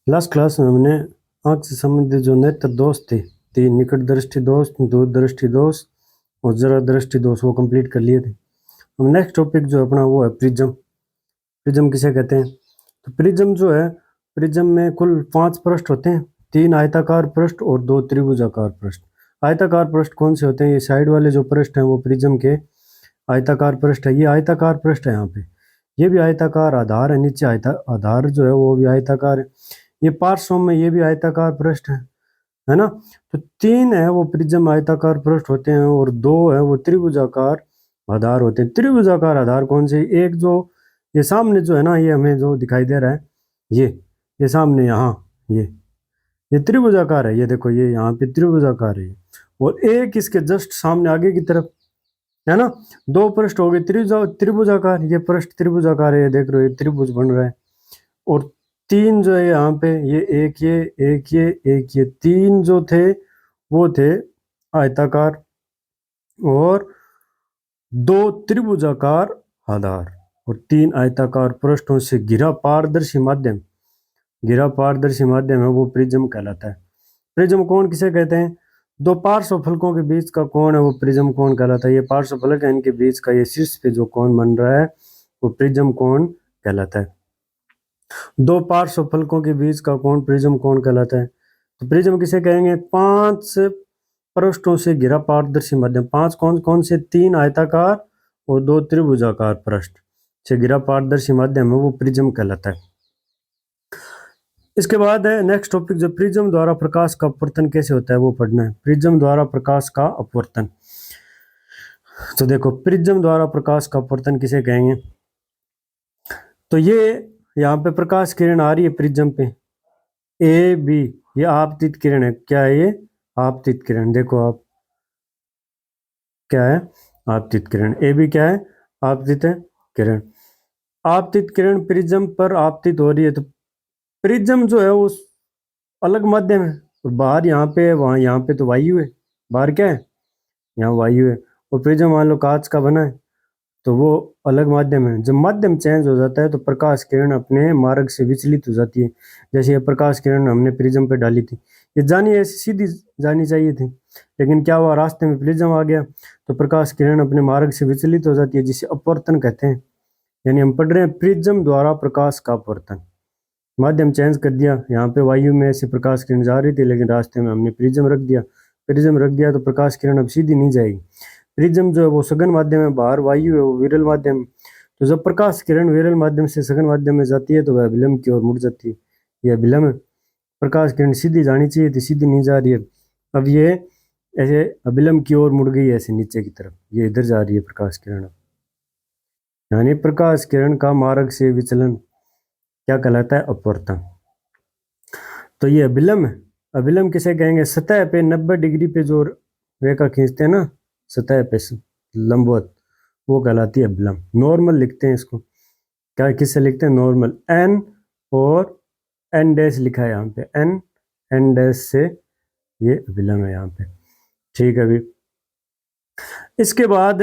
Last class में हमने आंख से संबंधित जो नेत्र दोष थे, तीन निकट दृष्टि दोष, दूर दृष्टि दोष और जरा दृष्टि दोष, वो कंप्लीट कर लिए थे। हम नेक्स्ट टॉपिक जो अपना वो है प्रिज्म। प्रिज्म किसे कहते हैं? तो प्रिज्म जो है, प्रिज्म में कुल 5 पृष्ठ होते हैं, 3 आयताकार पृष्ठ और 2 त्रिभुजाकार पृष्ठ। आयताकार पृष्ठ कौन से होते हैं? ये साइड वाले जो पृष्ठ हैं वो प्रिज्म के आयताकार पृष्ठ है। ये आयताकार पृष्ठ है, यहाँ पे ये भी आयताकार आधार है, नीचे आधार जो है वो भी आयताकार है। ये पार्श्व में ये भी आयताकार पृष्ठ है ना। तो 3 है वो प्रिज्म आयताकार पृष्ठ होते हैं और 2 है वो त्रिभुजाकार आधार होते हैं। त्रिभुजाकार आधार कौन से? एक जो ये सामने जो है ना, ये हमें जो दिखाई दे रहा है, ये सामने यहाँ ये त्रिभुजाकार है। ये देखो, ये यहाँ पे त्रिभुजाकार है। और एक इसके जस्ट सामने आगे की तरफ है ना, 2 पृष्ठ हो गए त्रिभुजाकार। ये पृष्ठ त्रिभुजाकार है, ये देख रहे हो, ये त्रिभुज बन रहा है। और 3 जो है यहाँ पे, ये एक ये 3 जो थे वो थे आयताकार और 2 त्रिभुजाकार आधार और 3 आयताकार पृष्ठों से घिरा पारदर्शी माध्यम है, वो प्रिज्म कहलाता है। प्रिज्म कोण किसे कहते हैं? 2 पार्श्व फलकों के बीच का कोण है वो प्रिज्म कोण कहलाता है। ये पार्श्व फलक है, इनके बीच का ये शीर्ष पे जो कोण बन रहा है वो प्रिज्म कोण कहलाता है। 2 पार्श्व फलकों के बीच का कोण प्रिज्म कोण कहलाता है। तो प्रिज्म किसे कहेंगे? 5 पृष्ठों से घिरा पारदर्शी माध्यम। 5 कौन से? 3 आयताकार और 2 त्रिभुजाकार पृष्ठ से घिरा पारदर्शी माध्यम है, वो प्रिज्म कहलाता है। इसके बाद है नेक्स्ट टॉपिक, जो प्रिज्म द्वारा प्रकाश का अपवर्तन कैसे होता है वो पढ़ना है। प्रिज्म द्वारा प्रकाश का अपवर्तन। तो देखो, प्रिज्म द्वारा प्रकाश का अपवर्तन किसे कहेंगे? तो ये यहाँ पे प्रकाश किरण आ रही है प्रिज्म पे, ए बी, ये आपतित किरण है। क्या है ये? आपतित किरण। देखो आप, क्या है? आपतित किरण। ए बी क्या है? आपतित किरण। आपतित किरण प्रिज्म पर आपतित हो रही है। तो प्रिज्म जो है वो अलग माध्यम है, और बाहर यहाँ पे, वहाँ यहाँ पे तो वायु है। बाहर क्या है? यहाँ वायु है। और प्रिज्म मान लो कांच का बना है, तो वो अलग माध्यम है। जब माध्यम चेंज हो जाता है तो प्रकाश किरण अपने मार्ग से विचलित हो जाती है। जैसे ये प्रकाश किरण हमने प्रिज्म पे डाली थी, ये जानी ऐसी सीधी जानी चाहिए थी, लेकिन क्या हुआ, रास्ते में प्रिज्म आ गया तो प्रकाश किरण अपने मार्ग से विचलित हो जाती है, जिसे अपवर्तन कहते हैं। यानी हम पढ़ रहे हैं प्रिज्म द्वारा प्रकाश का अपवर्तन। माध्यम चेंज कर दिया, यहाँ पे वायु में से प्रकाश किरण जा रही थी, लेकिन रास्ते में हमने प्रिज्म रख दिया तो प्रकाश किरण अब सीधी नहीं जाएगी। प्रिज्म जो है वो सघन माध्यम है, बाहर वायु है वो विरल माध्यम। तो जब प्रकाश किरण विरल माध्यम से सघन माध्यम में जाती है तो वह अभिलंब की ओर मुड़ जाती है। यह अभिलंब है। प्रकाश किरण सीधी जानी चाहिए थी, सीधी नहीं जा रही है। अब ये ऐसे अभिलंब की ओर मुड़ गई, ऐसे नीचे की तरफ, ये इधर जा रही है प्रकाश किरण। यानी प्रकाश किरण का मार्ग से विचलन क्या कहलाता है? अपवर्तन। तो ये अभिलंब है। अभिलंब किसे कहेंगे? सतह पे 90 डिग्री पे जो रेखा खींचते हैं ना, सतह पे लंबवत, वो कहलाती है अभिलंब। नॉर्मल लिखते हैं इसको, क्या किससे लिखते हैं? नॉर्मल। एन और एन डैश लिखा है यहाँ पे, एन डैश से ये अभिलंब है यहाँ पे। ठीक है अभी। इसके बाद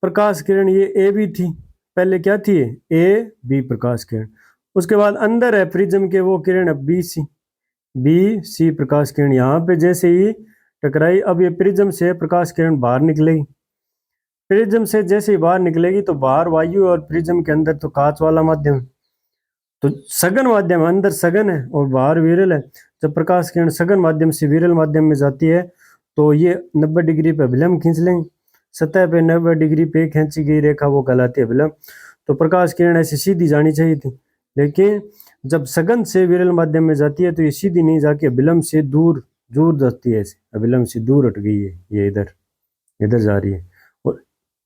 प्रकाश किरण ये ए बी थी, पहले क्या थी? ए बी प्रकाश किरण। उसके बाद अंदर है प्रिज्म के वो किरण है बी सी प्रकाश किरण। यहाँ पे जैसे ही टकराई, अब ये प्रिज्म से प्रकाश किरण बाहर निकलेगी। प्रिज्म से जैसे ही बाहर निकलेगी तो बाहर वायु और प्रिज्म के अंदर तो कांच वाला माध्यम है, तो सघन माध्यम है, अंदर सघन है और बाहर विरल है। जब प्रकाश किरण सघन माध्यम से विरल माध्यम में जाती है तो ये 90 डिग्री पे अभिलंब खींच लेंगे। सतह पे 90 डिग्री पे खींची गई रेखा वो कहलाती है अभिलंब। तो प्रकाश किरण ऐसी सीधी जानी चाहिए थी, लेकिन जब सघन से विरल माध्यम में जाती है तो ये सीधी नहीं जाके अभिलंब से दूर जाती है, ऐसे अभिलंब से दूर हट गई है, ये इधर जा रही है। और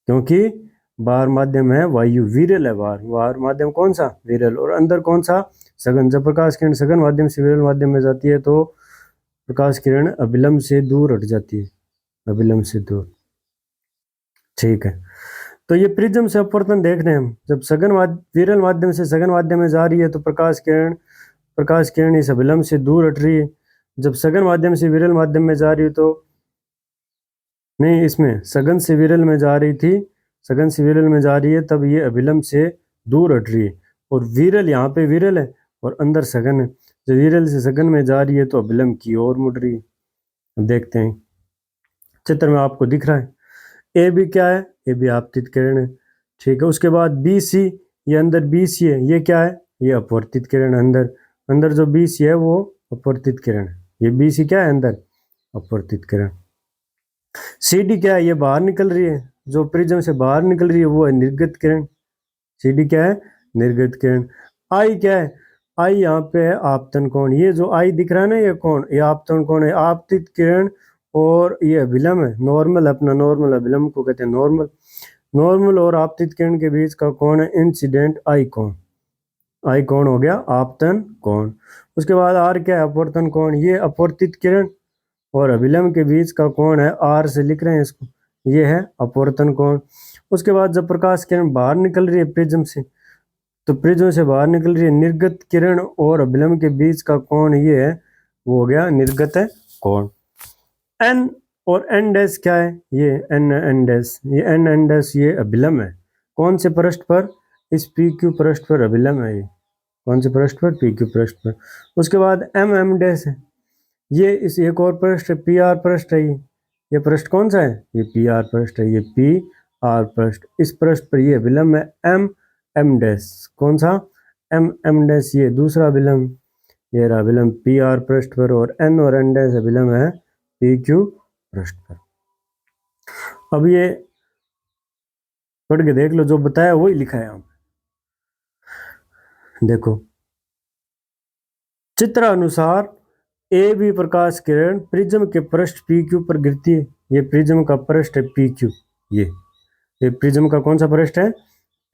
क्योंकि बाहर माध्यम है वायु, विरल है बाहर माध्यम कौन सा? विरल। और अंदर कौन सा? सघन। जब प्रकाश किरण सघन माध्यम से विरल माध्यम में जाती है तो प्रकाश किरण अभिलंब से दूर हट जाती है, अभिलंब से दूर। ठीक है। तो ये प्रिज्म से अपवर्तन देख रहे हैं हम। जब विरल माध्यम से सघन माध्यम में जा रही है तो प्रकाश किरण इस अभिलंब से दूर हट रही है। जब सघन माध्यम से विरल माध्यम में जा रही है तो नहीं, इसमें सघन से विरल में जा रही थी, सघन से विरल में जा रही है, तब ये अभिलंब से दूर हट रही है। और विरल यहाँ पे विरल है और अंदर सघन है। जो विरल से सघन में जा रही है तो अभिलंब की ओर मुड़ रही है। अब देखते हैं चित्र में आपको दिख रहा है ए बी क्या है, ए बी आपतित किरण है, ठीक है। उसके बाद बी सी, ये अंदर बी सी है, ये क्या है, ये अपवर्तित किरण अंदर, अंदर जो बी सी है वो अपवर्तित किरण है, ये बी सी क्या है अंदर अपवर्तित किरण। सी डी क्या है, ये बाहर निकल रही है, जो प्रिज्म से बाहर निकल रही है वो है निर्गत किरण, सी डी क्या है निर्गत किरण। आई क्या है, आई यहाँ पे है आपतन कोण, ये जो आई दिख रहा है ना ये कोण, ये आपतन कोण है, आपतित किरण और ये अभिलंब है, नॉर्मल अपना नॉर्मल अभिलंब को कहते हैं नॉर्मल, नॉर्मल और आपतित किरण के बीच का कोण है इंसिडेंट आई कोण, आई कोण हो गया आपतन कोण। उसके बाद आर क्या है अपवर्तन कोण, ये अपवर्तित किरण और अभिलंब के बीच का कोण है आर से लिख रहे हैं इसको, ये है अपवर्तन कोण। उसके बाद जब प्रकाश किरण बाहर निकल रही है प्रिज्म से, तो प्रिज्म से बाहर निकल रही है निर्गत किरण और अभिलंब के बीच का कोण ये है वो हो गया निर्गत कोण। एन और एन डैश क्या है, ये एन एन डैश, ये एन एन डैश ये अभिलंब है, कौन से पृष्ठ पर, इस पी क्यू पृष्ठ पर अभिलंब है, ये कौन से पृष्ठ पर, पी क्यू पृष्ठ पर। उसके बाद एम एम डैश है, ये इस एक और पृष्ठ पी आर पृष्ठ है, ये पृष्ठ कौन सा है, ये पी आर पृष्ठ है, ये पी आर पृष्ठ, इस पृष्ठ पर ये अभिलंब है एम एम डैश, कौन सा एम एम डैश, ये दूसरा अभिलंब, ये रहा अभिलंब पी आर पृष्ठ पर, और एन और एन डैश अभिलंब है पी क्यू पृष्ठ पर। अब ये पढ़ के देख लो, जो बताया वही लिखा है यहाँ देखो। चित्र अनुसार ए बी प्रकाश किरण प्रिज्म के पृष्ठ पी क्यू पर गिरती है, ये प्रिज्म का पृष्ठ है पी क्यू, ये प्रिज्म का कौन सा पृष्ठ है,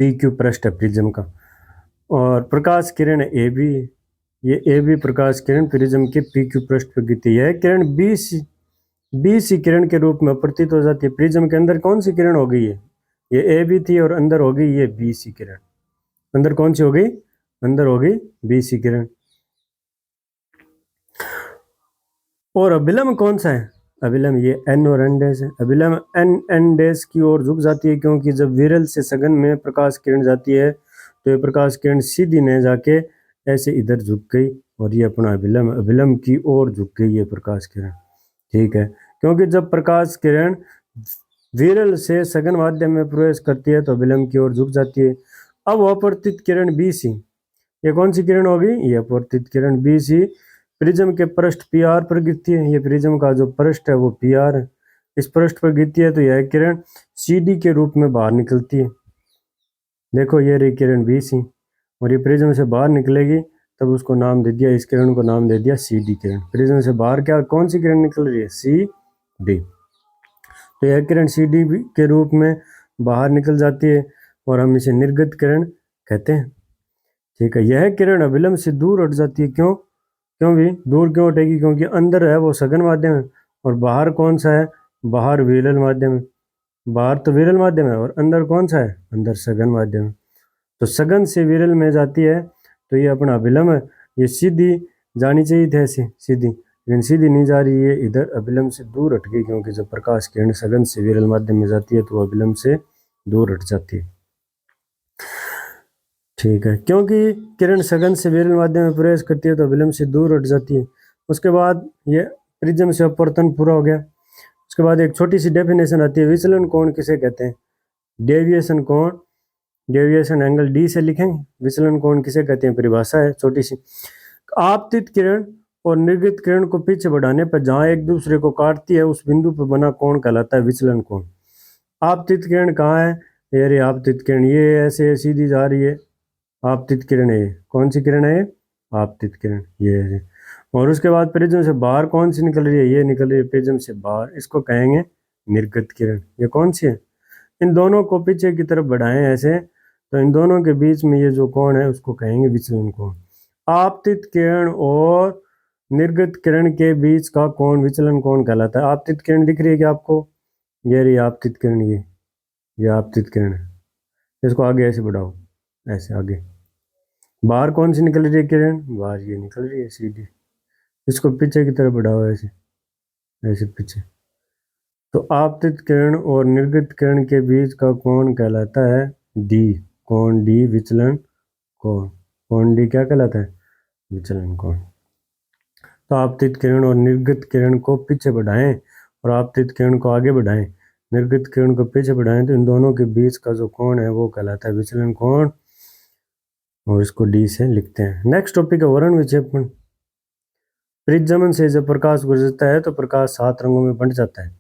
पी क्यू पृष्ठ है प्रिज्म का, और प्रकाश किरण ए बी, ये ए बी प्रकाश किरण प्रिज्म के पी क्यू पृष्ठ पर गिरती है। यह किरण बी सी किरण के रूप में अपवर्तित हो जाती है, प्रिज्म के अंदर कौन सी किरण हो गई है, ये ए बी थी और अंदर हो गई ये बी सी किरण, अंदर कौन सी हो गई, अंदर हो गई बी सी किरण। और अभिलंब कौन सा है, अभिलंब ये एन और एन डैश है, अभिलंब एन एन डैश की ओर झुक जाती है, क्योंकि जब विरल से सघन में प्रकाश किरण जाती है तो ये प्रकाश किरण सीधी न जाके ऐसे इधर झुक गई, और ये अपना अभिलंब की ओर झुक गई ये प्रकाश किरण, ठीक है। क्योंकि जब प्रकाश किरण विरल से सघन माध्यम में प्रवेश करती है तो अभिलंब की ओर झुक जाती है। अब अपवर्तित किरण बी सी, ये कौन सी किरण होगी, ये अपवर्तित किरण बी सी प्रिज्म के पृष्ठ पी आर पर गिरती है, ये प्रिज्म का जो पृष्ठ है वो पी आर है, इस पृष्ठ पर गिरती है तो यह किरण सी डी के रूप में बाहर निकलती है। देखो ये रही किरण बी सी, और ये प्रिज्म से बाहर निकलेगी, तब उसको नाम दे दिया, इस किरण को नाम दे दिया सी डी किरण। प्रिज्म से बाहर क्या कौन सी किरण निकल रही है, सी डी, तो यह किरण सी डी के रूप में बाहर निकल जाती है और हम इसे निर्गत किरण कहते हैं, ठीक है। यह किरण अभिलंब से दूर हट जाती है, क्यों भी दूर क्यों हटेगी, क्योंकि अंदर है वो सघन माध्यम है और बाहर कौन सा है, बाहर विरल माध्यम है, बाहर तो विरल माध्यम है और अंदर कौन सा है, अंदर सघन माध्यम है, तो सघन से विरल में जाती है तो ये अपना अभिलंब है, ये सीधी जानी चाहिए थी ऐसे सीधी, लेकिन सीधी नहीं जा रही है, इधर अभिलंब से दूर हट गई, क्योंकि जब प्रकाश किरण सघन से विरल माध्यम में जाती है तो अभिलंब से दूर हट जाती है, ठीक है। क्योंकि किरण सघन से विरल माध्यम में प्रवेश करती है तो अभिलंब से दूर हट जाती है। उसके बाद ये प्रिज्म से अपवर्तन पूरा हो गया। उसके बाद एक छोटी सी डेफिनेशन आती है, विचलन कोण किसे कहते हैं, डेविएशन कोण, डेविएशन एंगल डी से लिखेंगे, विचलन कोण किसे कहते हैं, परिभाषा है छोटी सी। आपतित किरण और निर्गत किरण को पीछे बढ़ाने पर जहां एक दूसरे को काटती है उस बिंदु पर बना कोण कहलाता है विचलन कोण। आपतित किरण कहाँ है, ये रही आपतित किरण, ये ऐसे सीधी जा रही है, आपतित किरण है, कौन सी किरण है, आपतित किरण ये है। और उसके बाद प्रिज्म से बाहर कौन सी निकल रही है, ये निकल रही है प्रिज्म से बाहर, इसको कहेंगे निर्गत किरण। ये कौन सी है, इन दोनों को पीछे की तरफ बढ़ाएं ऐसे, तो इन दोनों के बीच में ये जो कोण है उसको कहेंगे विचलन कोण। आपतित किरण और निर्गत किरण के बीच का कोण विचलन कोण कहलाता है। आपतित किरण दिख रही है क्या आपको, ये रही आपतित किरण, ये आपतित किरण है, इसको आगे ऐसे बढ़ाओ, ऐसे आगे, बाहर कौन सी निकल रही है किरण, बाहर ये निकल रही है सीधी, इसको पीछे की तरफ बढ़ाओ ऐसे, ऐसे पीछे, तो आपतित किरण और निर्गत किरण के बीच का कोण कहलाता है डी, कोण डी विचलन कोण, कोण डी क्या कहलाता है, विचलन कोण। तो आपतित किरण और निर्गत किरण को पीछे बढ़ाएं और आपतित किरण को आगे बढ़ाएं, निर्गत किरण को पीछे बढ़ाएं, तो इन दोनों के बीच का जो कोण है वो कहलाता है विचलन कोण, और इसको डी से लिखते हैं। नेक्स्ट टॉपिक है वर्ण विक्षेपण। प्रिज्मन से जब प्रकाश गुजरता है तो प्रकाश 7 रंगों में बंट जाता है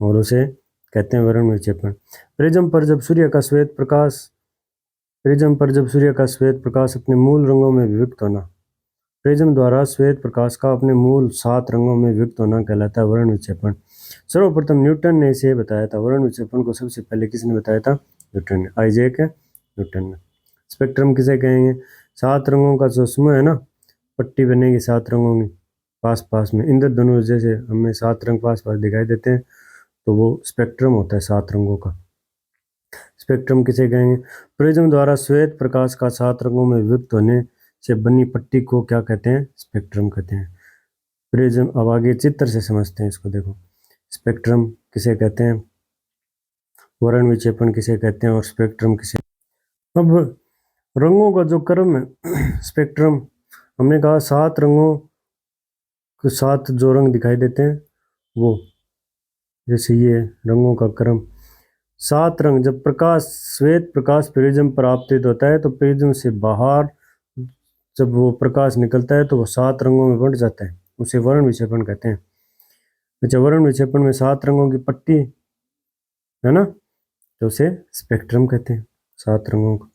और उसे कहते हैं वर्ण विक्षेपण। प्रिज्म पर जब सूर्य का श्वेत प्रकाश अपने मूल रंगों में विभक्त होना, प्रिज्म द्वारा श्वेत प्रकाश का अपने मूल 7 रंगों में विभक्त होना कहलाता है वर्ण विक्षेपण। सर्वप्रथम न्यूटन ने इसे बताया था। वर्ण विक्षेपण को सबसे पहले किसने बताया था? न्यूटन ने, आइजैक न्यूटन ने। स्पेक्ट्रम किसे कहेंगे? 7 रंगों का जो समूह है ना, पट्टी बनेगी 7 रंगों की पास पास में, इंद्रधनुष जैसे हमें 7 रंग पास पास दिखाई देते हैं, तो वो स्पेक्ट्रम होता है 7 रंगों का। स्पेक्ट्रम किसे कहेंगे? प्रिज्म द्वारा श्वेत प्रकाश का 7 रंगों में विभक्त होने से बनी पट्टी को क्या कहते हैं? स्पेक्ट्रम कहते हैं। प्रिज्म, अब आगे चित्र से समझते हैं इसको। देखो, स्पेक्ट्रम किसे कहते हैं, वर्ण विक्षेपण किसे कहते हैं और स्पेक्ट्रम किसे। अब रंगों का जो क्रम है स्पेक्ट्रम, हमने कहा 7 रंगों के 7 जो रंग दिखाई देते हैं वो, जैसे ये रंगों का क्रम 7 रंग। जब प्रकाश, श्वेत प्रकाश प्रिज्म पर आपतित होता है तो प्रिज्म से बाहर जब वो प्रकाश निकलता है तो वो 7 रंगों में बंट जाता है, उसे वर्ण विक्षेपण कहते हैं। अच्छा, वर्ण विक्षेपण में 7 रंगों की पट्टी है ना, तो उसे स्पेक्ट्रम कहते हैं 7 रंगों का।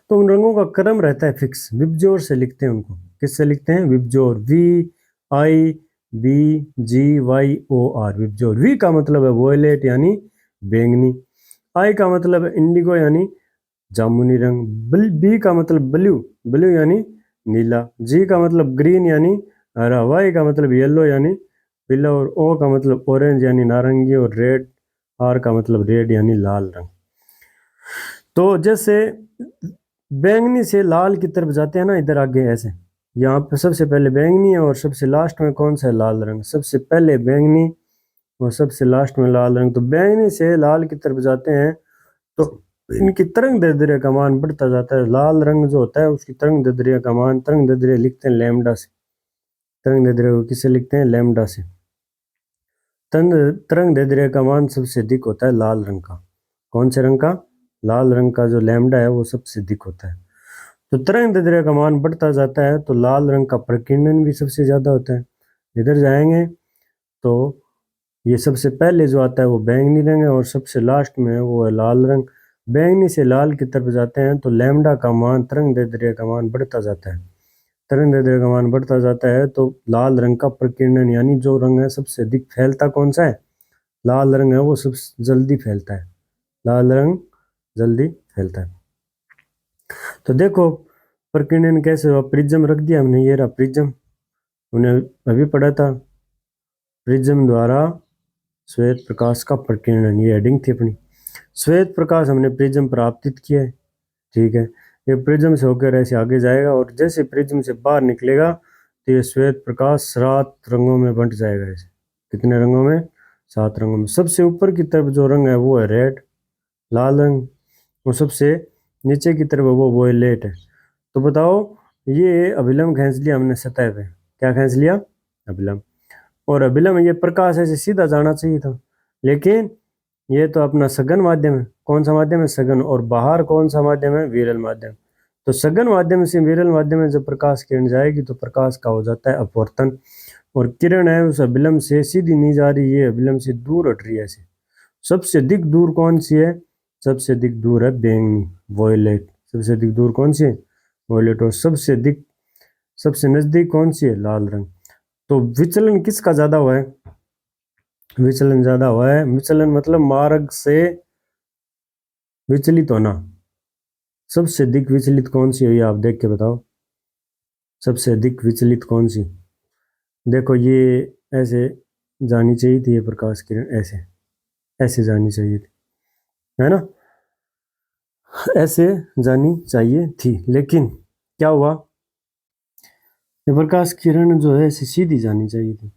तो उन रंगों का क्रम रहता है फिक्स, विबजोर से लिखते हैं उनको। किससे लिखते हैं? विबजोर, VIBGYOR, विबजोर। वी का मतलब है वोयलेट यानी बैंगनी, आई का मतलब है इंडिगो यानी जामुनी रंग, बी का मतलब ब्लू यानी नीला, जी का मतलब ग्रीन यानी हरा, वाई का मतलब येलो यानी पीला, और ओ का मतलब ऑरेंज यानी नारंगी, और रेड, आर का मतलब रेड यानी लाल रंग। तो जैसे बैंगनी से लाल की तरफ जाते हैं ना, इधर आगे ऐसे, यहाँ पे सबसे पहले बैंगनी है और सबसे लास्ट में कौन सा है? लाल रंग। सबसे पहले बैंगनी और सबसे लास्ट में लाल रंग। तो बैंगनी से लाल की तरफ जाते हैं तो इनकी तरंग दैर्ध्य का मान बढ़ता जाता है। लाल रंग जो होता है उसकी तरंग दैर्ध्य का मान, तरंग दैर्ध्य लिखते हैं लैम्डा से। तरंग दैर्ध्य को किससे लिखते हैं? लैम्डा से। तरंग दैर्ध्य का मान सबसे अधिक होता है लाल रंग का। कौन से रंग का? लाल रंग का जो लैम्डा है वो सबसे अधिक होता है। तो तरंग दैर्ध्य का मान बढ़ता जाता है तो लाल रंग का प्रकीर्णन भी सबसे ज्यादा होता है। इधर जाएंगे तो ये सबसे पहले जो आता है वो बैंगनी रंग है और सबसे लास्ट में है वो है लाल रंग। बैंगनी से लाल की तरफ जाते हैं तो लैम्डा का मान, तरंग दैर्ध्य का मान बढ़ता जाता है। तरंग दैर्ध्य का मान बढ़ता जाता है तो लाल रंग का प्रकीर्णन यानी जो रंग है सबसे अधिक फैलता कौन सा है? लाल रंग है, वो सबसे जल्दी फैलता है। लाल रंग जल्दी फैलता है। तो देखो प्रकीर्णन कैसे हुआ। प्रिज्म रख दिया हमने, ये रहा प्रिज्म, उन्हें अभी पढ़ा था। प्रिज्म द्वारा श्वेत प्रकाश का प्रकीर्णन, ये हेडिंग थी अपनी। श्वेत प्रकाश हमने प्रिज्म पर आपतित किया है, ठीक है। ये प्रिज्म से होकर ऐसे आगे जाएगा और जैसे प्रिज्म से बाहर निकलेगा तो ये श्वेत प्रकाश 7 रंगों में बंट जाएगा। ऐसे कितने रंगों में? 7 रंगों में। सबसे ऊपर की तरफ जो रंग है वो है रेड, लाल रंग, और सबसे नीचे की तरफ वो वोयलेट है। तो बताओ, ये अभिलंब खींच लिया हमने सतह पे। क्या खींच लिया? अभिलंब। और अभिलंब, ये प्रकाश ऐसे सीधा जाना चाहिए था, लेकिन ये तो अपना सघन माध्यम है। कौन सा माध्यम है? सघन। और बाहर कौन सा माध्यम है? विरल माध्यम। तो सघन माध्यम से विरल माध्यम में जब प्रकाश किरण जाएगी तो प्रकाश का हो जाता है अपवर्तन, और किरण है उस अभिलंब से सीधी नहीं जा रही, ये अभिलंब से दूर हट रही है ऐसे। सबसे अधिक दूर कौन सी है? सबसे अधिक दूर है बैंगनी, वॉयलेट। सबसे अधिक दूर कौन सी है? वॉयलेट। और सबसे अधिक, सबसे नजदीक कौन सी है? लाल रंग। तो विचलन किसका ज्यादा हुआ है? विचलन ज्यादा हुआ है। विचलन मतलब मार्ग से विचलित होना। सबसे अधिक विचलित कौन सी हुई? आप देख के बताओ, सबसे अधिक विचलित कौन सी? देखो, ये ऐसे जानी चाहिए थी, ये प्रकाश किरण ऐसे ऐसे जानी चाहिए थी, है ना, ऐसे जानी चाहिए थी। लेकिन क्या हुआ? ये प्रकाश किरण जो है ऐसे सीधी जानी चाहिए थी,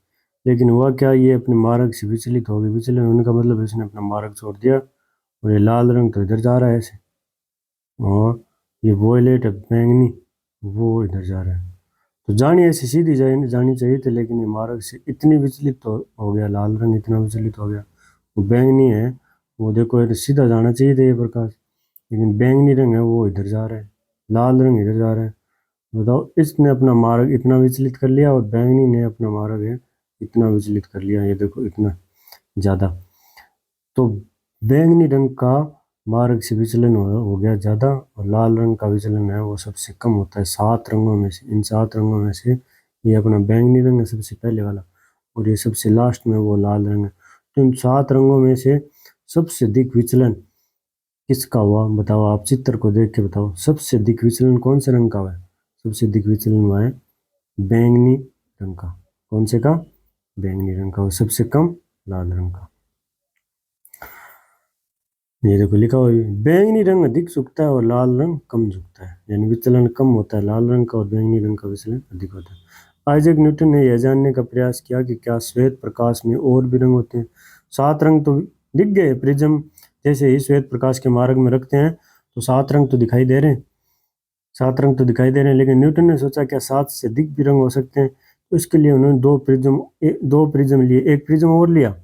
लेकिन हुआ क्या? ये अपने मार्ग से विचलित हो गई। विचलन होने का मतलब इसने अपना मार्ग छोड़ दिया, और ये लाल रंग तो इधर जा रहा है ऐसे, और ये वोयलेट बैंगनी वो इधर जा रहा है। तो जानी ऐसी सीधी जानी चाहिए थी, लेकिन ये मार्ग से इतनी विचलित हो गया, लाल रंग इतना विचलित हो गया। वो बैंगनी है, वो देखो ये सीधा जाना चाहिए था ये प्रकाश, लेकिन बैंगनी रंग है वो इधर जा रहा है, लाल रंग इधर जा रहा है। बताओ, इसने अपना मार्ग इतना विचलित कर लिया और बैंगनी ने अपना मार्ग है इतना विचलित कर लिया, ये देखो इतना ज़्यादा। तो बैंगनी रंग का मार्ग से विचलन हो गया ज़्यादा, और लाल रंग का विचलन है वो सबसे कम होता है 7 रंगों में से। इन 7 रंगों में से ये अपना बैंगनी रंग है सबसे पहले वाला, और ये सबसे लास्ट में वो लाल रंग है। तो इन 7 रंगों में से सबसे अधिक विचलन किसका हुआ? बताओ, आप चित्र को देख के बताओ, सबसे अधिक विचलन कौन से रंग का हुआ है? सबसे अधिक विचलन हुआ है बैंगनी रंग का। कौन से का? बैंगनी रंग का। और सबसे कम लाल रंग का। ये देखो लिखा हुआ है, बैंगनी रंग अधिक झुकता है और लाल रंग कम झुकता है, यानी विचलन कम होता है लाल रंग का और बैंगनी रंग का विचलन अधिक होता है। आइजैक न्यूटन ने यह जानने का प्रयास किया कि क्या श्वेत प्रकाश में और भी रंग होते हैं। 7 रंग तो दिख गए, प्रिज्म जैसे ही श्वेत प्रकाश के मार्ग में रखते हैं तो 7 रंग तो दिखाई दे रहे हैं, 7 रंग तो दिखाई दे रहे हैं। लेकिन न्यूटन ने सोचा क्या 7 से अधिक भी रंग हो सकते हैं, तो इसके लिए उन्होंने दो प्रिज्म लिए, एक प्रिज्म और लिया।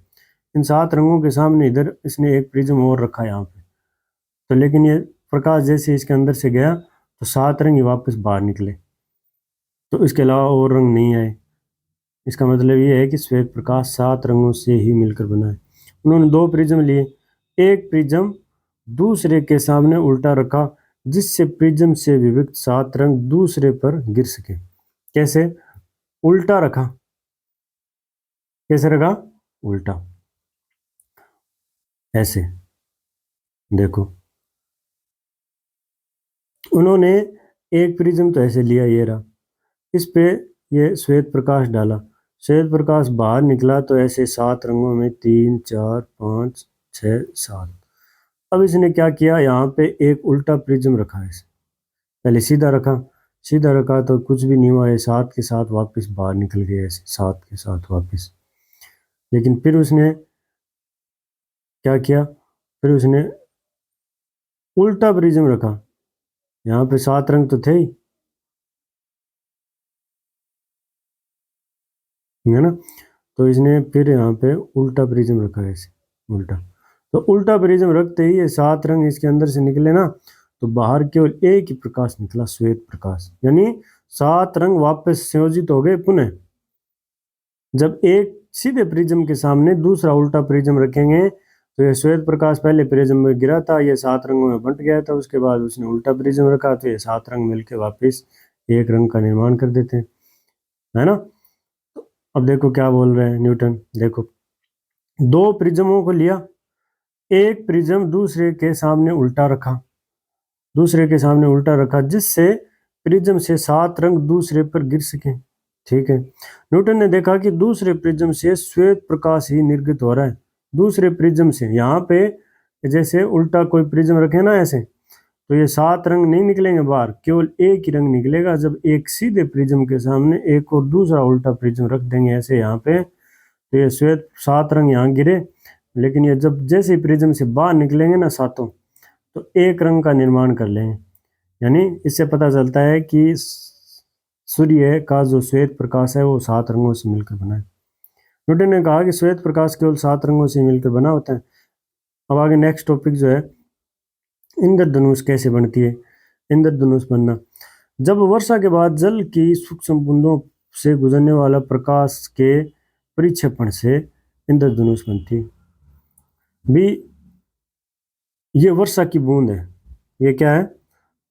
इन 7 रंगों के सामने इधर इसने एक प्रिज्म और रखा यहाँ पे, तो लेकिन ये प्रकाश जैसे इसके अंदर से गया तो 7 रंग ही वापस बाहर निकले, तो इसके अलावा और रंग नहीं आए। इसका मतलब ये है कि श्वेत प्रकाश 7 रंगों से ही मिलकर बना है। उन्होंने 2 प्रिज्म लिए, एक प्रिज्म दूसरे के सामने उल्टा रखा जिससे प्रिज्म से विविक्त 7 रंग दूसरे पर गिर सके। कैसे? उल्टा रखा। कैसे रखा? उल्टा, ऐसे देखो। उन्होंने एक प्रिज्म तो ऐसे लिया, ये रहा, इस पे ये श्वेत प्रकाश डाला, श्वेत प्रकाश बाहर निकला तो ऐसे 7 रंगों में 3 4 5 6 7। अब इसने क्या किया, यहाँ पे एक उल्टा प्रिज्म रखा है। पहले सीधा रखा, सीधा रखा तो कुछ भी नहीं हुआ, ये 7 के साथ वापस बाहर निकल गए, ऐसे 7 के साथ वापस। लेकिन फिर उसने क्या किया, फिर उसने उल्टा प्रिज्म रखा, यहाँ पे 7 रंग तो थे ही, है ना। तो इसने फिर यहाँ पे उल्टा प्रिज्म रखा है, ऐसे उल्टा। तो उल्टा प्रिज्म रखते ही ये 7 रंग इसके अंदर से निकले ना, तो बाहर केवल एक ही प्रकाश निकला, श्वेत प्रकाश, यानी 7 रंग वापस संयोजित हो गए पुनः। जब एक सीधे प्रिज्म के सामने दूसरा उल्टा प्रिज्म रखेंगे तो ये श्वेत प्रकाश पहले प्रिज्म में गिरा था, ये 7 रंगों में बंट गया था, उसके बाद उसने उल्टा प्रिज्म रखा तो ये 7 रंग मिलकर वापस एक रंग का निर्माण कर देते हैं, है ना। अब देखो क्या बोल रहे हैं न्यूटन, देखो 2 प्रिज्मों को लिया, एक प्रिज्म दूसरे के सामने उल्टा रखा, दूसरे के सामने उल्टा रखा जिससे प्रिज्म से 7 रंग दूसरे पर गिर सके। ठीक है, न्यूटन ने देखा कि दूसरे प्रिज्म से श्वेत प्रकाश ही निर्गत हो रहा है, दूसरे प्रिज्म से। यहाँ पे जैसे उल्टा कोई प्रिज्म रखे ना ऐसे, तो ये 7 रंग नहीं निकलेंगे बाहर, केवल एक ही रंग निकलेगा। जब एक सीधे प्रिज्म के सामने एक और दूसरा उल्टा प्रिज्म रख देंगे ऐसे यहाँ पे, तो ये श्वेत 7 रंग यहाँ गिरे, लेकिन ये जब जैसे ही प्रिज्म से बाहर निकलेंगे ना सातों, तो एक रंग का निर्माण कर लेंगे। यानी इससे पता चलता है कि सूर्य का जो श्वेत प्रकाश है वो 7 रंगों से मिलकर बना है। न्यूटन ने कहा कि श्वेत प्रकाश केवल 7 रंगों से मिलकर बना होता है। अब आगे नेक्स्ट टॉपिक जो है, इंद्रधनुष कैसे बनती है। इंद्रधनुष बनना, जब वर्षा के बाद जल की सूक्ष्म बूंदों से गुजरने वाला प्रकाश के परिक्षेपण से इंद्रधनुष बनती है। भी ये वर्षा की बूंद है, ये क्या है,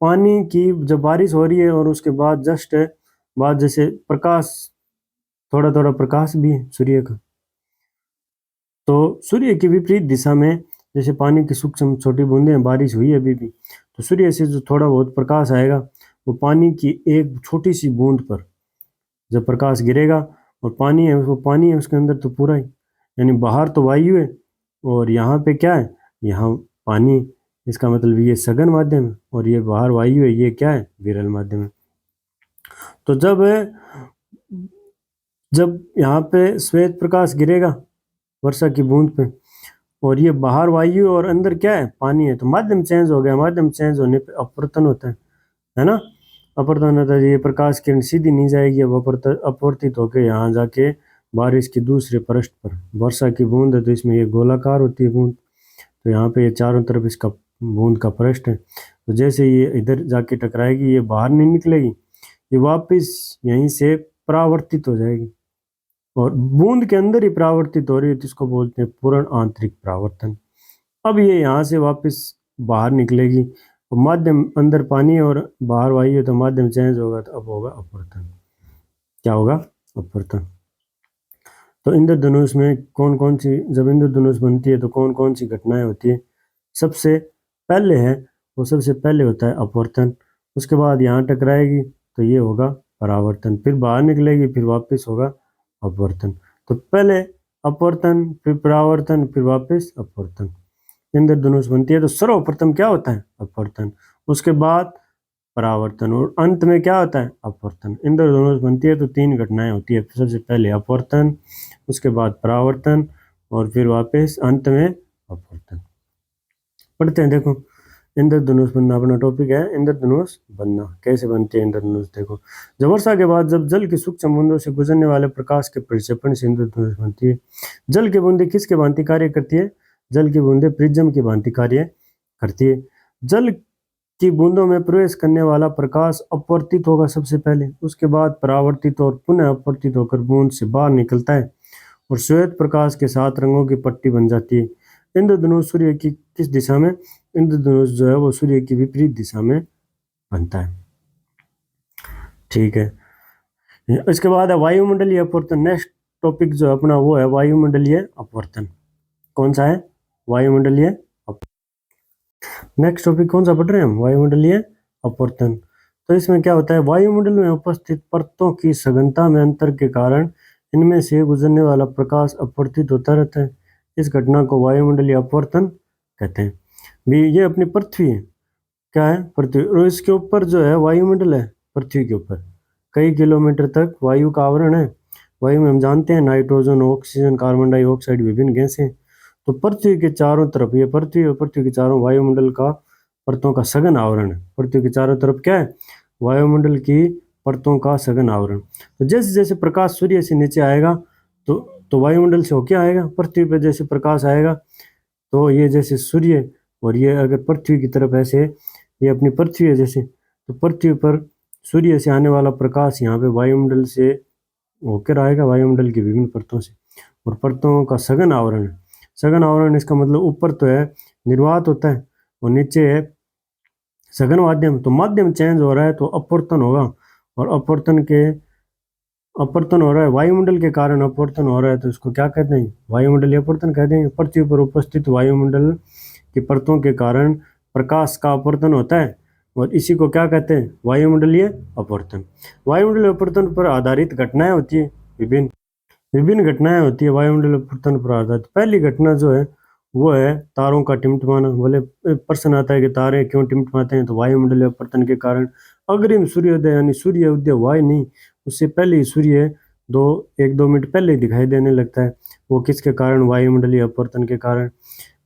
पानी की जब बारिश हो रही है और उसके बाद जस्ट बाद जैसे प्रकाश, थोड़ा थोड़ा प्रकाश भी है सूर्य का, तो सूर्य की विपरीत दिशा में जैसे पानी की सूक्ष्म छोटी बूंदें, बारिश हुई है अभी भी, तो सूर्य से जो थोड़ा बहुत प्रकाश आएगा वो पानी की एक छोटी सी बूंद पर जब प्रकाश गिरेगा, और पानी है, वो पानी है उसके अंदर तो पूरा ही, यानी बाहर तो वायु है और यहाँ पे क्या है, यहाँ पानी, इसका मतलब ये सघन माध्यम है और ये बाहर वायु है, ये क्या है, विरल माध्यम है। तो जब यहाँ पे श्वेत प्रकाश गिरेगा वर्षा की बूंद पे, और ये बाहर वायु और अंदर क्या है, पानी है, तो माध्यम चेंज हो गया, माध्यम चेंज होने पे अपवर्तन होता है ना। अपवर्तन होता है ये प्रकाश किरण सीधी नहीं जाएगी, अब अपवर्तित होकर यहाँ जाके बारिश की दूसरे पृष्ठ पर, वर्षा की बूंद है तो इसमें ये गोलाकार होती है बूंद, तो यहाँ पे ये चारों तरफ इसका बूंद का पृष्ठ है, तो जैसे ये इधर जाके टकराएगी ये बाहर नहीं निकलेगी, ये वापस यहीं से परावर्तित हो जाएगी और बूंद के अंदर ही परावर्तित हो रही है, तो इसको बोलते हैं पूर्ण आंतरिक परावर्तन। अब ये यहाँ से वापस बाहर निकलेगी, और माध्यम अंदर पानी है और बाहर वायु है, तो माध्यम चेंज होगा, तो अब होगा अपवर्तन। क्या होगा? अपवर्तन। तो इंद्रधनुष में कौन कौन सी, जब इंद्रधनुष बनती है तो कौन कौन सी घटनाएं होती है? सबसे पहले है वो, सबसे पहले होता है अपवर्तन, उसके बाद यहाँ टकराएगी तो ये होगा परावर्तन, फिर बाहर निकलेगी फिर वापस होगा अपवर्तन। तो पहले अपवर्तन, फिर परावर्तन, फिर वापस अपवर्तन। इंद्रधनुष बनती है तो सर्वप्रथम क्या होता है? अपवर्तन, उसके बाद परावर्तन और अंत में क्या होता है? अपवर्तन। इंद्रधनुष बनती है तो 3 घटनाएं होती है, सबसे पहले अपवर्तन, उसके बाद परावर्तन और फिर वापस अंत में अपवर्तन। पढ़ते हैं, देखो इंद्रधनुष बनना अपना टॉपिक है। इंद्रधनुष बनना कैसे बनती है इंद्रधनुष? देखो, जब वर्षा के बाद जब जल की सूक्ष्म बूंदों से गुजरने वाले प्रकाश के प्रक्षेपण से इंद्रधनुष बनती है। जल की बूंदें किसके भांति कार्य करती है? जल की बूंदें प्रिज्म की भांति कार्य करती है। जल की बूंदों में प्रवेश करने वाला प्रकाश अपवर्तित होगा सबसे पहले, उसके बाद परावर्तित और पुनः अपवर्तित होकर बूंद से बाहर निकलता है और श्वेत प्रकाश के 7 रंगों की पट्टी बन जाती है। इंद्रधनुष सूर्य की किस दिशा में? इंद्रधनुष जो है वो सूर्य की विपरीत दिशा में बनता है। ठीक है, इसके बाद है वायुमंडलीय अपवर्तन। नेक्स्ट टॉपिक जो अपना वो है वायुमंडलीय अपवर्तन। कौन सा है? वायुमंडलीय। नेक्स्ट टॉपिक कौन सा पढ़ रहे हैं हम? वायुमंडलीय अपवर्तन। तो इसमें क्या होता है? वायुमंडल में उपस्थित परतों की सघनता में अंतर के कारण इनमें से गुजरने वाला प्रकाश अपवर्तित होता रहता है। इस घटना को वायुमंडलीय अपवर्तन कहते हैं। भी ये अपनी पृथ्वी है, क्या है? पृथ्वी, और इसके ऊपर जो है वायुमंडल है, पृथ्वी के ऊपर कई किलोमीटर तक वायु का आवरण है। वायु में हम जानते हैं नाइट्रोजन, ऑक्सीजन, कार्बन डाइऑक्साइड, विभिन्न गैसें। तो पृथ्वी के चारों तरफ, ये पृथ्वी और पृथ्वी के चारों वायुमंडल का परतों का सघन आवरण है। पृथ्वी के चारों तरफ क्या है? वायुमंडल की परतों का सघन आवरण। तो जैसे जैसे प्रकाश सूर्य से नीचे आएगा तो वायुमंडल से होके आएगा पृथ्वी पर, जैसे प्रकाश आएगा तो ये जैसे सूर्य, और ये अगर पृथ्वी की तरफ ऐसे, ये अपनी पृथ्वी है जैसे, तो पृथ्वी पर सूर्य से आने वाला प्रकाश यहाँ पे वायुमंडल से होकर आएगा, वायुमंडल की विभिन्न परतों से, और परतों का सघन आवरण है। सघन आवरण इसका मतलब ऊपर तो है निर्वात होता है और नीचे है सघन माध्यम। तो माध्यम चेंज हो रहा है तो अपवर्तन होगा, और अपवर्तन हो रहा है वायुमंडल के कारण अपवर्तन हो रहा है, तो इसको क्या कहते हैं? वायुमंडलीय अपवर्तन कहते हैं। पृथ्वी पर उपस्थित वायुमंडल की परतों के कारण प्रकाश का अपवर्तन होता है और इसी को क्या कहते हैं? वायुमंडलीय अपवर्तन। वायुमंडलीय अपवर्तन पर आधारित घटनाएं होती है, विभिन्न घटनाएं होती है वायुमंडलीय अपवर्तन पर आधारित। पहली घटना जो है वो है तारों का टिमटिमाना। बोले प्रश्न आता है कि तारे क्यों टिमटिमाते हैं? तो वायुमंडलीय अपवर्तन के कारण। अग्रिम सूर्योदय यानी सूर्य उदय हुआ ही नहीं, उससे पहले ही सूर्य 1-2 मिनट पहले ही दिखाई देने लगता है। वो किसके कारण? वायुमंडलीय अपवर्तन के कारण।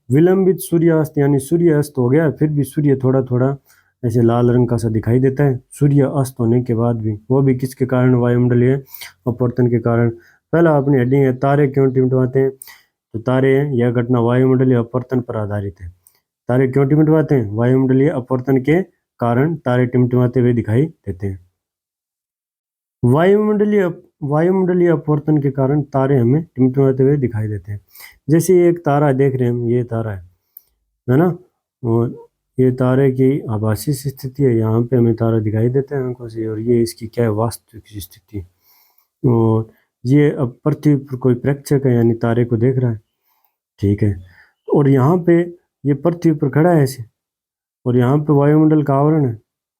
विलंबित सूर्यास्त यानी सूर्य अस्त हो गया फिर भी सूर्य थोड़ा थोड़ा ऐसे लाल रंग का सा दिखाई देता है सूर्य अस्त होने के बाद भी, वो भी किसके कारण? वायुमंडलीय अपवर्तन के कारण। पहला अपनी हेडिंग है तारे क्यों टिमटिमाते हैं? तो तारे, यह घटना वायुमंडलीय अपवर्तन पर आधारित है। तारे क्यों टिमटिमाते हैं? वायुमंडलीय अपवर्तन के कारण तारे टिमटिमाते हुए दिखाई देते हैं। वायुमंडलीय अपवर्तन के कारण तारे हमें टिमटिमाते हुए दिखाई देते हैं। जैसे एक तारा देख रहे हैं हम, ये तारा है ना, और ये तारे की आभासी स्थिति है, यहाँ पे हमें तारा दिखाई देता है आंखों से, और ये इसकी क्या है? वास्तविक स्थिति। और ये अब पृथ्वी पर कोई प्रेक्षक है यानी तारे को देख रहा है, ठीक है। और यहाँ पे ये पृथ्वी पर खड़ा है ऐसे, और यहाँ पे वायुमंडल का आवरण है,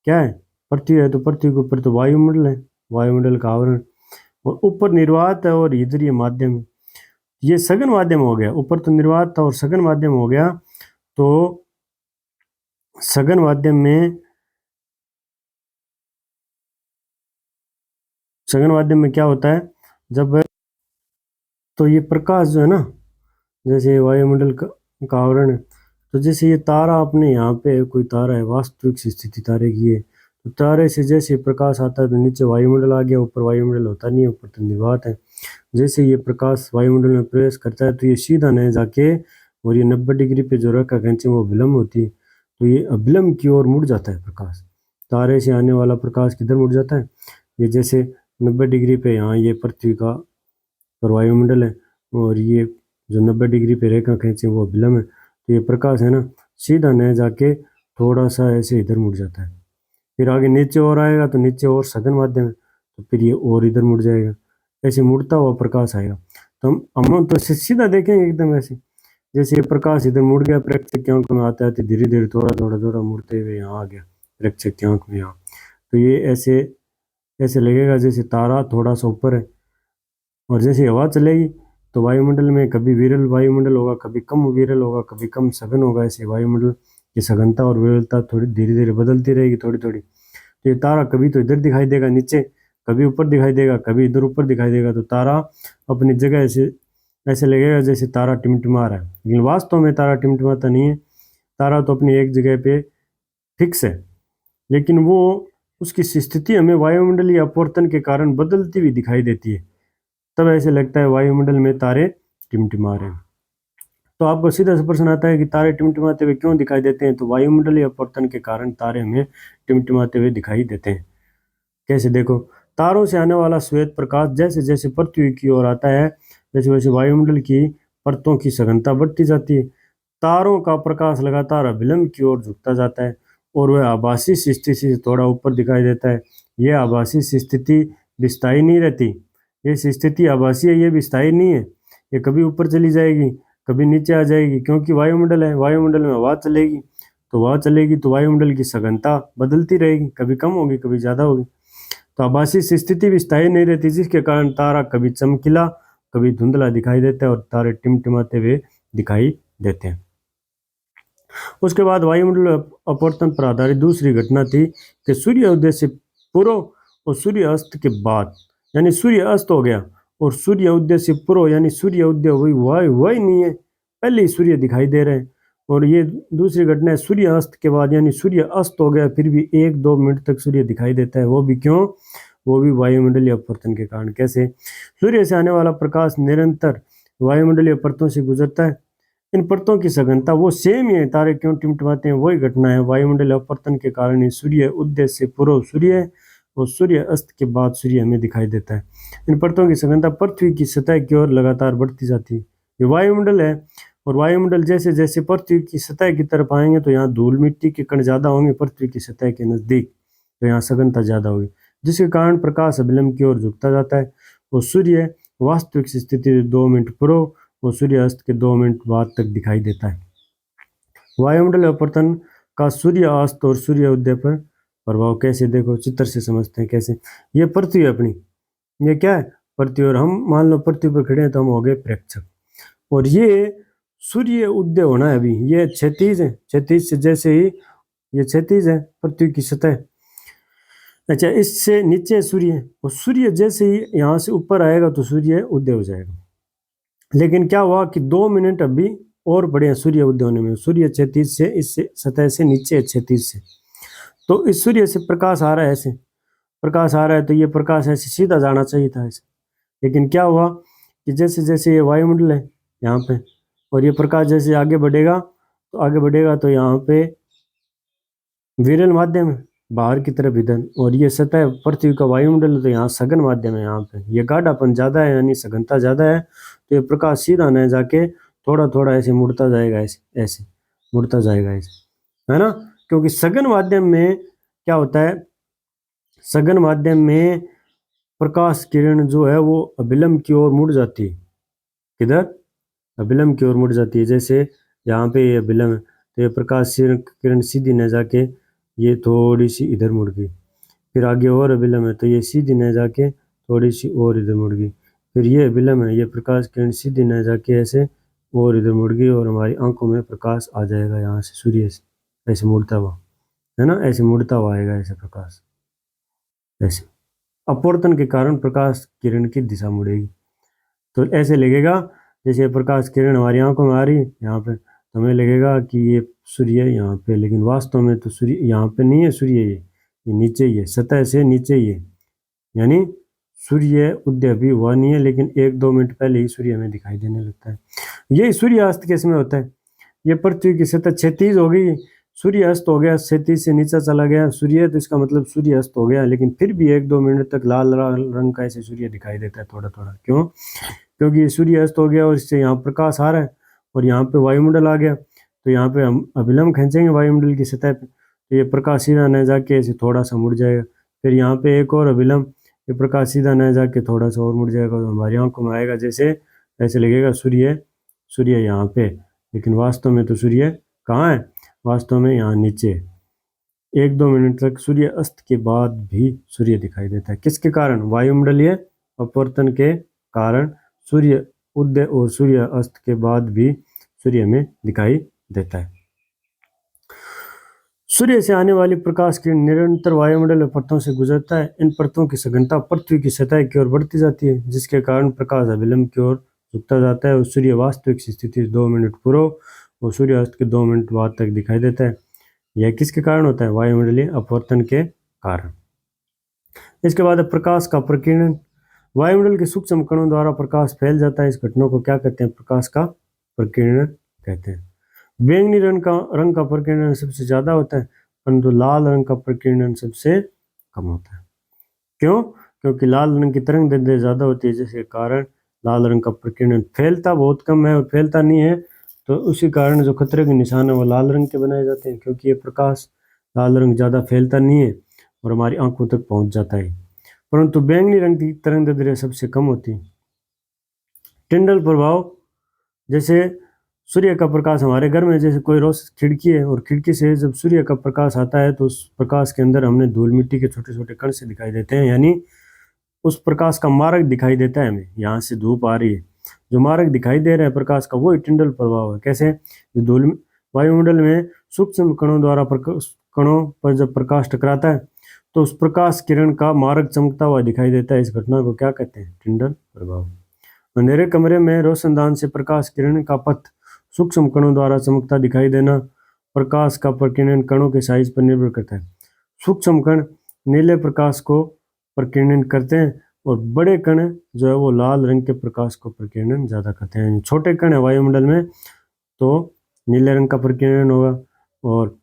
क्या है? पृथ्वी है तो पृथ्वी के ऊपर तो वायुमंडल है, वायुमंडल का आवरण, और ऊपर निर्वात है और इधर ये माध्यम है। ये सघन माध्यम हो गया, ऊपर तो निर्वात था और सघन माध्यम हो गया। तो सघन माध्यम में क्या होता है? जब तो ये प्रकाश जो है ना, जैसे वायुमंडल का आवरण है, तो जैसे ये तारा अपने यहाँ पे कोई तारा है, वास्तविक स्थिति तारे की है, तो तारे से जैसे प्रकाश आता है तो नीचे वायुमंडल आ गया, ऊपर वायुमंडल होता नहीं है, ऊपर तो निर्वात है। जैसे ये प्रकाश वायुमंडल में प्रवेश करता है तो ये सीधा नहीं जाके, और ये 90 डिग्री पे जो रेखा खींचे वो विलंब होती है, तो ये अविलंब की ओर मुड़ जाता है प्रकाश। तारे से आने वाला प्रकाश किधर मुड़ जाता है, ये जैसे 90 डिग्री पे यहाँ ये पृथ्वी का और वायुमंडल है, और ये जो 90 डिग्री पे रेखा खींचे वो विलंब है, तो ये प्रकाश है ना सीधा नहीं जाके थोड़ा सा ऐसे इधर मुड़ जाता है। फिर आगे नीचे और आएगा तो नीचे और सघन माध्यम है, तो फिर ये और इधर मुड़ जाएगा, ऐसे मुड़ता हुआ प्रकाश आएगा। तो हम तो सीधा देखेंगे एकदम ऐसे, जैसे ये प्रकाश इधर मुड़ गया, प्रेक्षक की आंख में आता है, धीरे धीरे थोड़ा थोड़ा थोड़ा मुड़ते हुए यहाँ आ गया प्रेक्षक की आंख में यहाँ। तो ये ऐसे ऐसे लगेगा जैसे तारा थोड़ा सा ऊपर है। और जैसे हवा चलेगी तो वायुमंडल में कभी विरल वायुमंडल होगा, कभी कम विरल होगा, कभी कम सघन होगा। ऐसे वायुमंडल की सघनता और विरलता थोड़ी धीरे धीरे बदलती रहेगी, थोड़ी थोड़ी। तो ये तारा कभी तो इधर दिखाई देगा नीचे, कभी ऊपर दिखाई देगा, कभी इधर ऊपर दिखाई देगा। तो तारा अपनी जगह ऐसे ऐसे लगेगा जैसे तारा टिमटिमा रहा है, लेकिन वास्तव में तारा टिमटिमाता नहीं है। तारा तो अपनी एक जगह पे फिक्स है, लेकिन वो उसकी स्थिति हमें वायुमंडलीय अपवर्तन के कारण बदलती हुई दिखाई देती है, तब ऐसे लगता है वायुमंडल में तारे टिमटिमा रहे हैं। तो आपको सीधा सा प्रश्न आता है कि तारे टिमटिमाते हुए क्यों दिखाई देते हैं, तो वायुमंडलीय अपवर्तन के कारण तारे हमें टिमटिमाते हुए दिखाई देते हैं। कैसे, देखो, तारों से आने वाला श्वेत प्रकाश जैसे जैसे पृथ्वी की ओर आता है, वैसे वैसे वायुमंडल की परतों की सघनता बढ़ती जाती है। तारों का प्रकाश लगातार अभिलंब की ओर झुकता जाता है और वह आभासी स्थिति से थोड़ा ऊपर दिखाई देता है। यह आभासी स्थिति विस्थायी नहीं रहती, ये स्थिति आभासी है, ये विस्थायी नहीं है। ये कभी ऊपर चली जाएगी, कभी नीचे आ जाएगी, क्योंकि वायुमंडल है, वायुमंडल में हवा चलेगी, तो हवा चलेगी तो वायुमंडल की सघनता बदलती रहेगी, कभी कम होगी कभी ज़्यादा होगी। तो आभासी स्थिति भी स्थायी नहीं रहती, जिसके कारण तारा कभी चमकीला कभी धुंधला दिखाई देता है और तारे टिमटिमाते हुए दिखाई देते हैं। उसके बाद वायुमंडल अपवर्तन पर आधारित दूसरी घटना थी कि सूर्य उदय से पूर्व और सूर्य अस्त के बाद, यानी सूर्य अस्त हो गया और सूर्य उदय से पूर्व, यानी सूर्य उदय हुई वही नहीं है, पहले ही सूर्य दिखाई दे रहे हैं। और ये दूसरी घटना है सूर्य अस्त के बाद, यानी सूर्य अस्त हो गया फिर भी 1-2 मिनट तक सूर्य दिखाई देता है, वो भी क्यों, वो भी वायुमंडलीय अपवर्तन के कारण। कैसे, सूर्य से आने वाला प्रकाश निरंतर वायुमंडलीय परतों से गुजरता है, इन परतों की सघनता वो सेम ही है, तारे क्यों टिमटिमाते हैं वही घटना है। वायुमंडलीय अपवर्तन के कारण ही सूर्य उदय से पूर्व सूर्य और सूर्य अस्त के बाद सूर्य हमें दिखाई देता है। इन परतों की सघनता पृथ्वी की सतह की ओर लगातार बढ़ती जाती है। ये वायुमंडल है, और वायुमंडल जैसे जैसे पृथ्वी की सतह की तरफ आएंगे तो यहाँ धूल मिट्टी के कण ज़्यादा होंगे पृथ्वी की सतह के नज़दीक, तो यहाँ सघनता ज़्यादा होगी, जिसके कारण प्रकाश अभिलंब की ओर झुकता जाता है और सूर्य वास्तविक स्थिति 2 मिनट पूर्व और सूर्य अस्त के 2 मिनट बाद तक दिखाई देता है। वायुमंडल अपवर्तन का सूर्य अस्त और सूर्य उदय पर प्रभाव कैसे, देखो चित्र से समझते हैं कैसे। ये पृथ्वी अपनी, ये क्या है, पृथ्वी, और हम मान लो पृथ्वी पर खड़े हैं तो हम हो गए प्रेक्षक, और ये सूर्य उदय होना है अभी, ये क्षैतिज है, क्षैतिज से जैसे ही ये क्षैतिज है पृथ्वी की सतह, अच्छा इससे नीचे सूर्य, और सूर्य जैसे ही यहाँ से ऊपर आएगा तो सूर्य उदय हो जाएगा। लेकिन क्या हुआ कि 2 मिनट अभी और बढ़े हैं सूर्य उदय होने में, सूर्य क्षैतिज से, इससे सतह से नीचे क्षैतिज से, तो इस सूर्य से प्रकाश आ रहा है, ऐसे प्रकाश आ रहा है, तो ये प्रकाश ऐसे सीधा जाना चाहिए था ऐसे, लेकिन क्या हुआ कि जैसे जैसे ये वायुमंडल है यहाँ पे, और ये प्रकाश जैसे आगे बढ़ेगा तो यहाँ पे विरल माध्यम है बाहर की तरफ इधर, और ये सतह पृथ्वी का वायुमंडल है तो यहाँ सघन माध्यम है, यहाँ पे ये गाढ़ापन ज़्यादा है यानी सघनता ज़्यादा है, तो ये प्रकाश सीधा न जाके थोड़ा थोड़ा ऐसे मुड़ता जाएगा, ऐसे ऐसे मुड़ता जाएगा ऐसे, है ना, क्योंकि सघन माध्यम में क्या होता है, सघन माध्यम में प्रकाश किरण जो है वो अभिलंब की ओर मुड़ जाती है, किधर, अभिलंब की ओर मुड़ जाती है। जैसे यहाँ पे ये अभिलंब है तो ये प्रकाश किरण सीधी न जाके ये थोड़ी सी इधर मुड़ गई, फिर आगे और अभिलंब है तो ये सीधी न जाके थोड़ी सी और इधर मुड़ गई, फिर ये अभिलंब है, ये प्रकाश किरण सीधी न जाके ऐसे और इधर मुड़ गई, और हमारी आंखों में प्रकाश आ जाएगा यहाँ से सूर्य से ऐसे मुड़ता हुआ, है ना, ऐसे मुड़ता हुआ आएगा ऐसे प्रकाश, ऐसे अपवर्तन के कारण प्रकाश किरण की दिशा मुड़ेगी, तो ऐसे लगेगा जैसे प्रकाश किरण हमारी आंखों में आ रही है यहाँ पे, तो हमें लगेगा कि ये सूर्य है यहाँ पे, लेकिन वास्तव में तो सूर्य यहाँ पे नहीं है, सूर्य ये ये नीचे ही है, सतह से नीचे ही है, यानी सूर्य उदय अभी हुआ नहीं है, लेकिन 1-2 मिनट पहले ही सूर्य हमें दिखाई देने लगता है। यही सूर्यास्त के समय होता है। ये पृथ्वी की सतह क्षैतिज हो गई, सूर्य अस्त हो गया, क्षैतिज से नीचा चला गया सूर्य, तो इसका मतलब सूर्य अस्त हो गया, लेकिन फिर भी 1-2 मिनट तक लाल रंग का ऐसे सूर्य दिखाई देता है थोड़ा थोड़ा। क्यों? क्योंकि सूर्य अस्त हो गया और इससे यहाँ प्रकाश आ रहा है और यहाँ पे वायुमंडल आ गया, तो यहाँ पे हम अभिलंब खींचेंगे वायुमंडल की सतह पे, तो ये प्रकाश सीधा न जाके ऐसे थोड़ा सा मुड़ जाएगा। फिर यहाँ पे एक और अभिलंब, ये प्रकाश सीधा न जाके थोड़ा सा और मुड़ जाएगा, तो हमारी आंखों में आएगा जैसे ऐसे लगेगा सूर्य सूर्य यहाँ पे, लेकिन वास्तव में तो सूर्य कहाँ है? वास्तव में यहाँ नीचे। 1-2 मिनट तक सूर्य अस्त के बाद भी सूर्य दिखाई देता है। किसके कारण? वायुमंडलीय अपवर्तन के कारण सूर्य उदय और सूर्य अस्त के बाद भी सूर्य में दिखाई देता है। सूर्य से आने वाली प्रकाश किरण निरंतर वायुमंडल परतों से गुजरता है। इन परतों की सघनता पृथ्वी की सतह की ओर बढ़ती जाती है, जिसके कारण प्रकाश अभिलंब की ओर झुकता जाता है और सूर्य वास्तविक स्थिति 2 मिनट पूर्व और सूर्यास्त के 2 मिनट बाद तक दिखाई देता है। यह किसके कारण होता है? वायुमंडलीय अपवर्तन के कारण। इसके बाद प्रकाश का प्रकीर्णन। वायुमंडल के सूक्ष्म कणों द्वारा प्रकाश फैल जाता है। इस घटना को क्या कहते हैं? प्रकाश का प्रकीर्णन कहते हैं। बैंगनी रंग का प्रकीर्णन सबसे ज्यादा होता है, परंतु लाल रंग का प्रकीर्णन सबसे कम होता है। क्यों? क्योंकि लाल रंग की तरंग दैर्ध्य ज्यादा होती है, जिसके कारण लाल रंग का प्रकीर्णन फैलता बहुत कम है और फैलता नहीं है, तो उसी कारण जो खतरे के निशान है वो लाल रंग के बनाए जाते हैं, क्योंकि ये प्रकाश लाल रंग ज़्यादा फैलता नहीं है और हमारी आंखों तक पहुंच जाता है। परंतु बैंगनी रंग की तरंग दैर्ध्य सबसे कम होती है। टिंडल प्रभाव, जैसे सूर्य का प्रकाश हमारे घर में जैसे कोई रोशनी खिड़की है और खिड़की से जब सूर्य का प्रकाश आता है तो उस प्रकाश के अंदर हमने धूल मिट्टी के छोटे छोटे कण से दिखाई देते हैं, यानी उस प्रकाश का मार्ग दिखाई देता है हमें। यहाँ से धूप आ रही है, जो मार्ग दिखाई दे रहा है प्रकाश का, वो टिंडल प्रभाव है। कैसे? जो धूल वायुमंडल में सूक्ष्म कणों द्वारा कणों पर जब प्रकाश टकराता है तो उस प्रकाश किरण का मार्ग चमकता हुआ दिखाई देता है। इस घटना को क्या कहते हैं? टिंडल प्रभाव। अंधेरे कमरे में रोशनदान से प्रकाश किरण का पथ सूक्ष्म कणों द्वारा चमकता दिखाई देना। प्रकाश का प्रकीर्णन कणों के साइज पर निर्भर करता है। सूक्ष्म कण नीले प्रकाश को प्रकीर्णन करते हैं और बड़े कण जो है वो लाल रंग के प्रकाश को प्रकीर्णन ज्यादा करते हैं। छोटे कण है वायुमंडल में तो नीले रंग का प्रकीर्णन होगा, और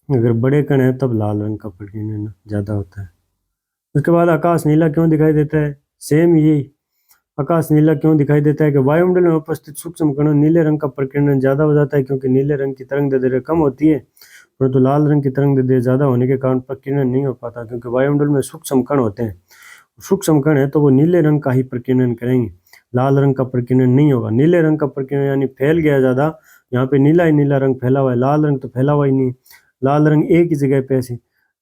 अगर बड़े कण है तब लाल रंग का प्रकीर्णन ज्यादा होता है। उसके बाद आकाश नीला क्यों दिखाई देता है? सेम यही, आकाश नीला क्यों दिखाई देता है कि वायुमंडल में उपस्थित सूक्ष्म कणों नीले रंग का प्रकीर्णन ज्यादा हो जाता है, क्योंकि नीले रंग की तरंग दैर्ध्य कम होती है, परंतु लाल रंग की तरंग दैर्ध्य ज्यादा होने के कारण प्रकीर्णन नहीं हो पाता, क्योंकि वायुमंडल में सूक्ष्म कण होते हैं। सूक्ष्म कण है तो वो नीले रंग का ही प्रकीर्णन करेंगे, लाल रंग का प्रकीर्णन नहीं होगा। नीले रंग का प्रकीर्णन यानी फैल गया ज्यादा, यहाँ पे नीला ही नीला रंग फैला हुआ है, लाल रंग तो फैला हुआ ही नहीं। लाल रंग एक ही जगह पे, ऐसे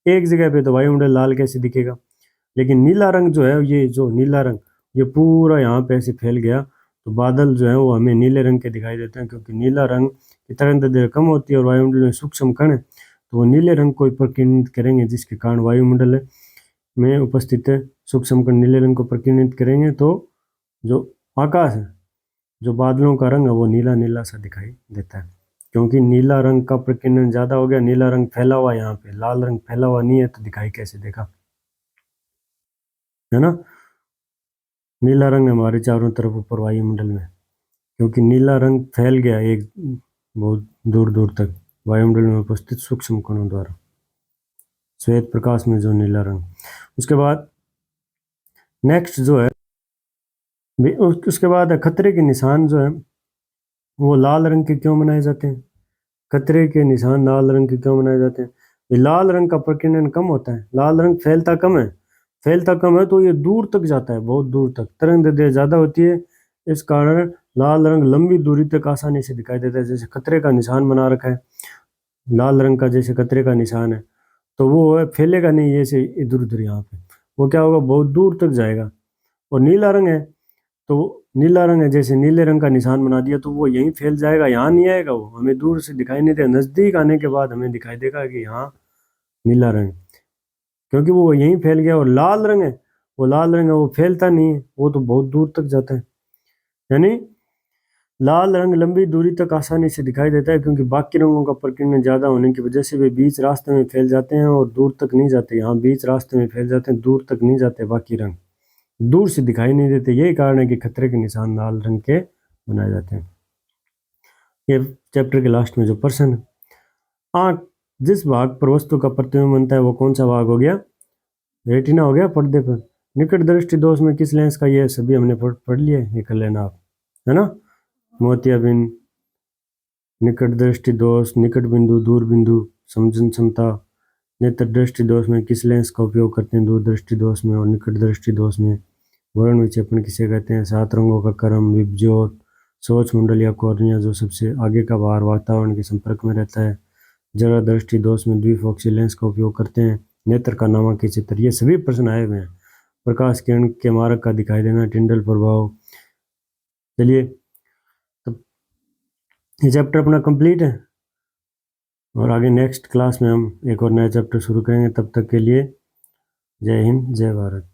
एक जगह पे तो वायुमंडल लाल कैसे दिखेगा? लेकिन नीला रंग जो है, ये जो नीला रंग ये पूरा यहाँ पे ऐसे फैल गया, तो बादल जो है वो हमें नीले रंग के दिखाई देते हैं, क्योंकि नीला रंग की तरंग दैर्ध्य कम होती है और वायुमंडल में सूक्ष्म कण है तो वो नीले रंग को प्रकीर्णित करेंगे, जिसके कारण वायुमंडल में उपस्थित सूक्ष्म कण नीले रंग को प्रकीर्णित करेंगे, तो जो आकाश है, जो बादलों का रंग है वो नीला नीला सा दिखाई देता है, क्योंकि नीला रंग का प्रकीर्णन ज्यादा हो गया। नीला रंग फैला हुआ यहाँ पे, लाल रंग फैला हुआ नहीं है, तो दिखाई कैसे देगा? है ना? नीला रंग हमारे चारों तरफ ऊपर वायुमंडल में, क्योंकि नीला रंग फैल गया एक बहुत दूर दूर तक वायुमंडल में उपस्थित सूक्ष्म कणों द्वारा, श्वेत प्रकाश में जो नीला रंग। उसके बाद नेक्स्ट जो है, उसके बाद खतरे के निशान जो है वो लाल रंग के क्यों बनाए जाते हैं? खतरे के निशान लाल रंग के क्यों बनाए जाते हैं? ये लाल रंग का प्रकीर्णन कम होता है, लाल रंग फैलता कम है, फैलता कम है तो ये दूर तक जाता है, बहुत दूर तक, तरंग दैर्ध्य ज्यादा होती है, इस कारण लाल रंग लंबी दूरी तक आसानी से दिखाई देता है। जैसे खतरे का निशान बना रखा है लाल रंग का, जैसे खतरे का निशान है, तो वो फैलेगा नहीं ऐसे इधर उधर, यहाँ पे वो क्या होगा, बहुत दूर तक जाएगा। और नीला रंग है तो नीला रंग है, जैसे नीले रंग का निशान बना दिया तो वो यहीं फैल जाएगा, यहाँ नहीं आएगा, वो हमें दूर से दिखाई नहीं देगा, नजदीक आने के बाद हमें दिखाई देगा कि यहाँ नीला रंग, क्योंकि वो यहीं फैल गया। और लाल रंग है, वो लाल रंग है वो फैलता नहीं है, वो तो बहुत दूर तक जाता है, यानी लाल रंग लंबी दूरी तक आसानी से दिखाई देता है क्योंकि बाकी रंगों का प्रकीर्णन ज़्यादा होने की वजह से वे बीच रास्ते में फैल जाते हैं और दूर तक नहीं जाते। यहाँ बीच रास्ते में फैल जाते हैं, दूर तक नहीं जाते। बाकी रंग दूर से दिखाई नहीं देते। यही कारण है कि खतरे के निशान लाल रंग के बनाए जाते हैं। ये चैप्टर के लास्ट में जो प्रश्न है, आँख जिस भाग पर वस्तु का प्रतिबिंब बनता है वो कौन सा भाग हो गया? रेटिना हो गया पर्दे पर। निकट दृष्टि दोष में किस लेंस का, ये सभी हमने पढ़ लिया, ये कर लेना आप, है ना। मोतियाबिंद, निकट दृष्टि दोष, निकट बिंदु, दूर बिंदु, समजन क्षमता। नेत्र दृष्टि दोष में किस लेंस का उपयोग करते हैं? दूर दृष्टि दोष में और निकट दृष्टि दोष में। वर्ण विक्षेपण किसे कहते हैं? 7 रंगों का क्रम, विभज्योत, सोच मंडल या कॉर्निया जो सबसे आगे का भार वातावरण के संपर्क में रहता है। जरा दृष्टि दोष में द्विफोक्सी लेंस का उपयोग करते हैं। नेत्र का नामांकित चित्र। ये सभी प्रश्न आए हुए हैं। प्रकाश किरण के मारक का दिखाई देना, टिंडल प्रभाव। चलिए, तब ये चैप्टर अपना कंप्लीट है और आगे नेक्स्ट क्लास में हम एक और नया चैप्टर शुरू करेंगे। तब तक के लिए जय हिंद, जय भारत।